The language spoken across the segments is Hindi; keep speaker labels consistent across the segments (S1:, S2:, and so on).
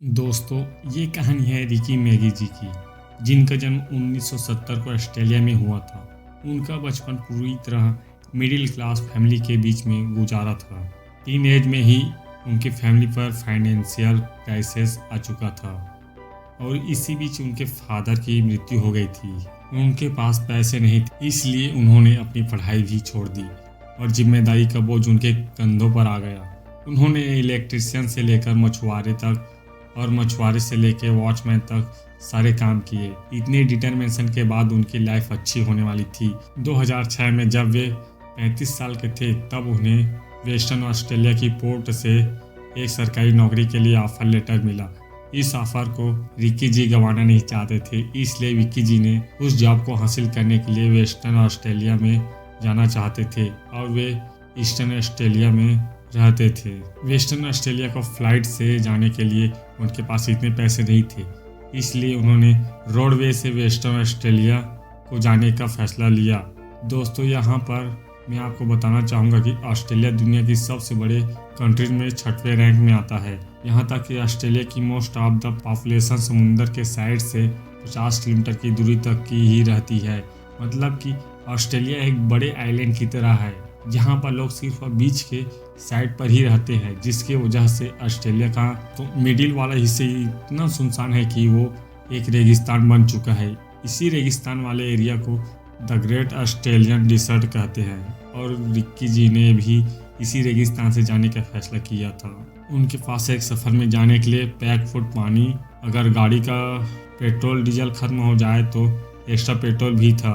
S1: दोस्तों, ये कहानी है रिकी मैगी जी की, जिनका जन्म 1970 को ऑस्ट्रेलिया में हुआ था। उनका बचपन पूरी तरह मिडिल क्लास फैमिली के बीच में गुजारा था। टीन एज में ही उनके फैमिली पर फाइनेंशियल क्राइसिस आ चुका था और इसी बीच उनके फादर की मृत्यु हो गई थी। उनके पास पैसे नहीं थे, इसलिए उन्होंने अपनी पढ़ाई भी छोड़ दी और जिम्मेदारी का बोझ उनके कंधों पर आ गया। उन्होंने इलेक्ट्रिशियन से लेकर मछुआरे तक और मछुआरे से लेकर वॉचमैन तक सारे काम किए। इतने डिटर्मिनेशन के बाद उनकी लाइफ अच्छी होने वाली थी। 2006 में जब वे 35 साल के थे तब उन्हें वेस्टर्न ऑस्ट्रेलिया की पोर्ट से एक सरकारी नौकरी के लिए ऑफर लेटर मिला। इस ऑफर को रिकी जी गंवाना नहीं चाहते थे, इसलिए विक्की जी ने उस जॉब को हासिल करने के लिए वेस्टर्न ऑस्ट्रेलिया में जाना चाहते थे और वे ईस्टर्न ऑस्ट्रेलिया में रहते थे। वेस्टर्न ऑस्ट्रेलिया को फ्लाइट से जाने के लिए उनके पास इतने पैसे नहीं थे, इसलिए उन्होंने रोडवे से वेस्टर्न ऑस्ट्रेलिया को जाने का फैसला लिया। दोस्तों, यहाँ पर मैं आपको बताना चाहूँगा कि ऑस्ट्रेलिया दुनिया की सबसे बड़े कंट्रीज में 6वें रैंक में आता है। यहाँ तक कि ऑस्ट्रेलिया की मोस्ट ऑफ द पॉपुलेशन समुंदर के साइड से 50 किलोमीटर की दूरी तक की ही रहती है। मतलब कि ऑस्ट्रेलिया एक बड़े आइलैंड की तरह है, जहाँ पर लोग सिर्फ बीच के साइड पर ही रहते हैं, जिसकी वजह से ऑस्ट्रेलिया का तो मिडिल वाला हिस्सा इतना सुनसान है कि वो एक रेगिस्तान बन चुका है। इसी रेगिस्तान वाले एरिया को द ग्रेट ऑस्ट्रेलियन डिसर्ट कहते हैं और रिक्की जी ने भी इसी रेगिस्तान से जाने का फैसला किया था। उनके पास एक सफ़र में जाने के लिए पैक फुट पानी, अगर गाड़ी का पेट्रोल डीजल खत्म हो जाए तो एक्स्ट्रा पेट्रोल भी था।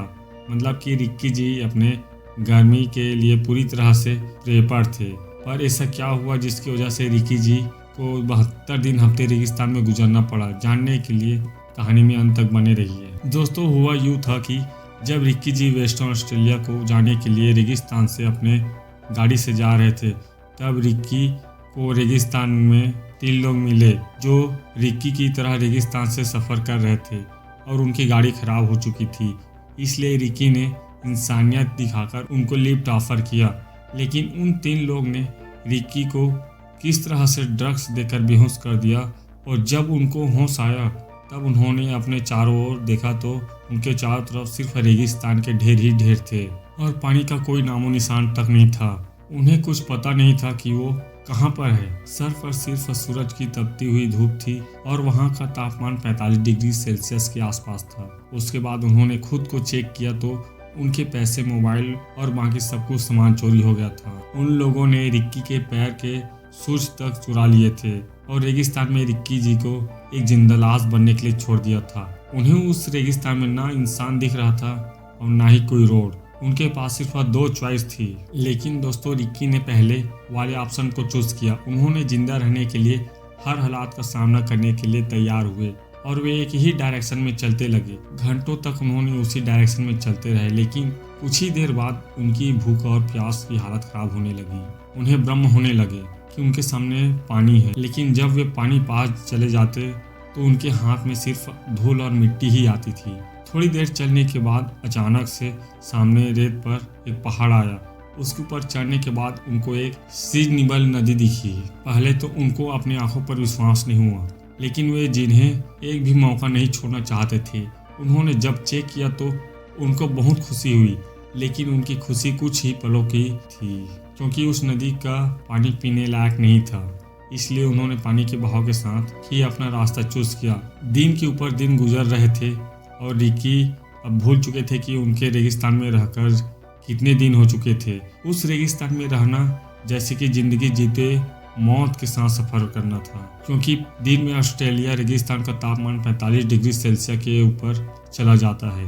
S1: मतलब कि रिक्की जी अपने गर्मी के लिए पूरी तरह से प्रेपर थे। पर ऐसा क्या हुआ जिसकी वजह से रिकी जी को 72 दिन हफ्ते रेगिस्तान में गुजरना पड़ा? जानने के लिए कहानी में अंत तक बने रहिए। दोस्तों, हुआ यूँ था कि जब रिकी जी वेस्टर्न ऑस्ट्रेलिया को जाने के लिए रेगिस्तान से अपने गाड़ी से जा रहे थे, तब रिकी को रेगिस्तान में 3 लोग मिले जो रिकी की तरह रेगिस्तान से सफ़र कर रहे थे और उनकी गाड़ी खराब हो चुकी थी। इसलिए रिकी ने इंसानियत दिखाकर उनको लिफ्ट ऑफर किया, लेकिन उन 3 लोग ने रिकी को किस तरह से ड्रग्स देकर बेहोश कर दिया और जब उनको होश आया तब उन्होंने अपने चारों ओर देखा तो उनके चारों तरफ सिर्फ रेगिस्तान के ढेर ही ढेर थे और पानी का कोई नामो निशान तक नहीं था। उन्हें कुछ पता नहीं था कि वो कहाँ पर है। सर पर सिर्फ सूरज की तपती हुई धूप थी और वहाँ का तापमान 45 डिग्री सेल्सियस के आसपास था। उसके बाद उन्होंने खुद को चेक किया तो उनके पैसे, मोबाइल और बाकी सब कुछ सामान चोरी हो गया था। उन लोगों ने रिक्की के पैर के सूज तक चुरा लिए थे और रेगिस्तान में रिक्की जी को एक जिंदा लाश बनने के लिए छोड़ दिया था। उन्हें उस रेगिस्तान में ना इंसान दिख रहा था और ना ही कोई रोड। उनके पास सिर्फ 2 चॉइस थी, लेकिन दोस्तों रिक्की ने पहले वाले ऑप्शन को चूज किया। उन्होंने जिंदा रहने के लिए हर हालात का सामना करने के लिए तैयार हुए और वे एक ही डायरेक्शन में चलते लगे। घंटों तक उन्होंने उसी डायरेक्शन में चलते रहे, लेकिन कुछ ही देर बाद उनकी भूख और प्यास की हालत खराब होने लगी। उन्हें भ्रम होने लगे कि उनके सामने पानी है, लेकिन जब वे पानी पास चले जाते तो उनके हाथ में सिर्फ धूल और मिट्टी ही आती थी। थोड़ी देर चलने के बाद अचानक से सामने रेत पर एक पहाड़ आया। उसके ऊपर चढ़ने के बाद उनको एक सीजनिबल नदी दिखी। पहले तो उनको अपनी आंखों पर विश्वास नहीं हुआ, लेकिन वे जिन्हें एक भी मौका नहीं छोड़ना चाहते थे। उन्होंने जब चेक किया तो उनको बहुत खुशी हुई, लेकिन उनकी खुशी कुछ ही पलों की थी, क्योंकि उस नदी का पानी पीने लायक नहीं था। इसलिए उन्होंने पानी के बहाव के साथ ही अपना रास्ता चूज किया। दिन के ऊपर दिन गुजर रहे थे और रिकी अब भूल चुके थे कि उनके रेगिस्तान में रहकर कितने दिन हो चुके थे। उस रेगिस्तान में रहना जैसे कि जिंदगी जीते मौत के साथ सफर करना था, क्योंकि दिन में ऑस्ट्रेलिया रेगिस्तान का तापमान 45 डिग्री सेल्सियस के ऊपर चला जाता है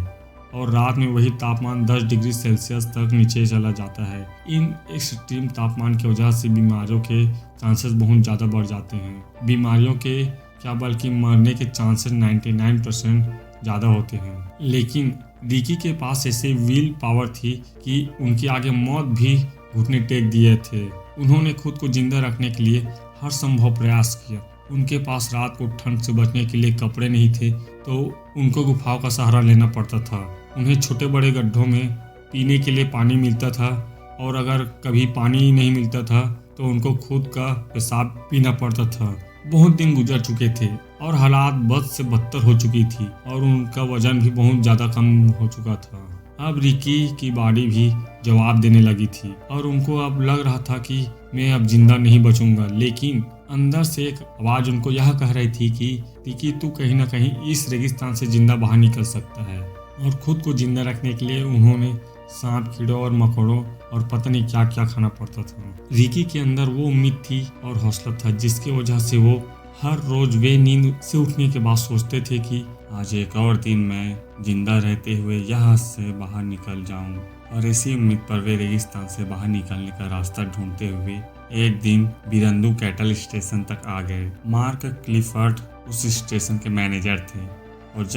S1: और रात में वही तापमान 10 डिग्री सेल्सियस तक नीचे चला जाता है। इन एक्सट्रीम तापमान की वजह से बीमारियों के चांसेस बहुत ज़्यादा बढ़ जाते हैं। बीमारियों के क्या बल्कि मरने के चांसेस 99% ज़्यादा होते हैं। लेकिन रिकी के पास ऐसे विल पावर थी कि उनके आगे मौत भी घुटने टेक दिए थे। उन्होंने खुद को जिंदा रखने के लिए हर संभव प्रयास किया। उनके पास रात को ठंड से बचने के लिए कपड़े नहीं थे तो उनको गुफाओं का सहारा लेना पड़ता था। उन्हें छोटे बड़े गड्ढों में पीने के लिए पानी मिलता था और अगर कभी पानी नहीं मिलता था तो उनको खुद का पेशाब पीना पड़ता था। बहुत दिन गुजर चुके थे और हालात बद से बदतर हो चुकी थी और उनका वजन भी बहुत ज़्यादा कम हो चुका था। अब रिकी की बॉडी भी जवाब देने लगी थी और उनको अब लग रहा था कि मैं अब जिंदा नहीं बचूंगा, लेकिन अंदर से एक आवाज़ उनको यह कह रही थी कि रिकी, तू कहीं ना कहीं इस रेगिस्तान से जिंदा बाहर निकल सकता है। और खुद को जिंदा रखने के लिए उन्होंने सांप, कीड़ों और मकोड़ों और पता नहीं क्या क्या खाना पड़ता था। रिकी के अंदर वो उम्मीद थी और हौसला था जिसकी वजह से वो हर रोज वे नींद से उठने के बाद सोचते थे कि आज एक और दिन मैं जिंदा रहते हुए यहाँ से बाहर निकल जाऊं। और इसी उम्मीद पर वे रेगिस्तान से बाहर निकलने का रास्ता ढूंढते हुए एक दिन बिरंदू कैटल स्टेशन तक आ गए। मार्क क्लिफर्ड उस स्टेशन के मैनेजर थे और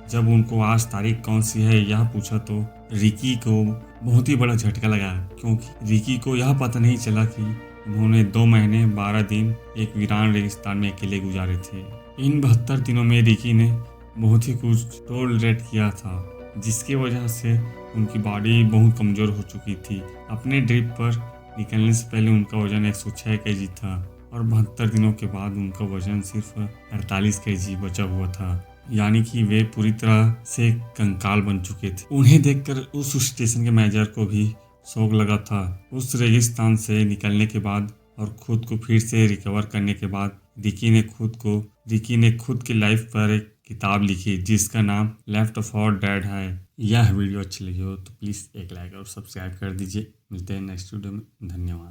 S1: जब उनको आज तारीख कौन सी है यह पूछा तो रिकी को बहुत ही बड़ा झटका लगा, क्योंकि रिकी को यह पता नहीं चला कि उन्होंने 2 महीने 12 दिन एक वीरान रेगिस्तान में अकेले गुजारे थे। इन 72 दिनों में रिकी ने बहुत ही कुछ टॉलरेट किया था, जिसकी वजह से उनकी बॉडी बहुत कमज़ोर हो चुकी थी। अपने ट्रिप पर निकलने से पहले उनका वजन 106 केजी था और 72 दिनों के बाद उनका वजन सिर्फ 48 केजी बचा हुआ था, यानी कि वे पूरी तरह से कंकाल बन चुके थे। उन्हें देखकर उस स्टेशन के मैनेजर को भी शौक लगा था। उस रेगिस्तान से निकलने के बाद और खुद को फिर से रिकवर करने के बाद रिकी ने खुद की लाइफ पर एक किताब लिखी जिसका नाम लेफ्ट फॉर डेड है। यह वीडियो अच्छी लगी हो तो प्लीज़ एक लाइक और सब्सक्राइब कर दीजिए। मिलते हैं नेक्स्ट वीडियो में। धन्यवाद।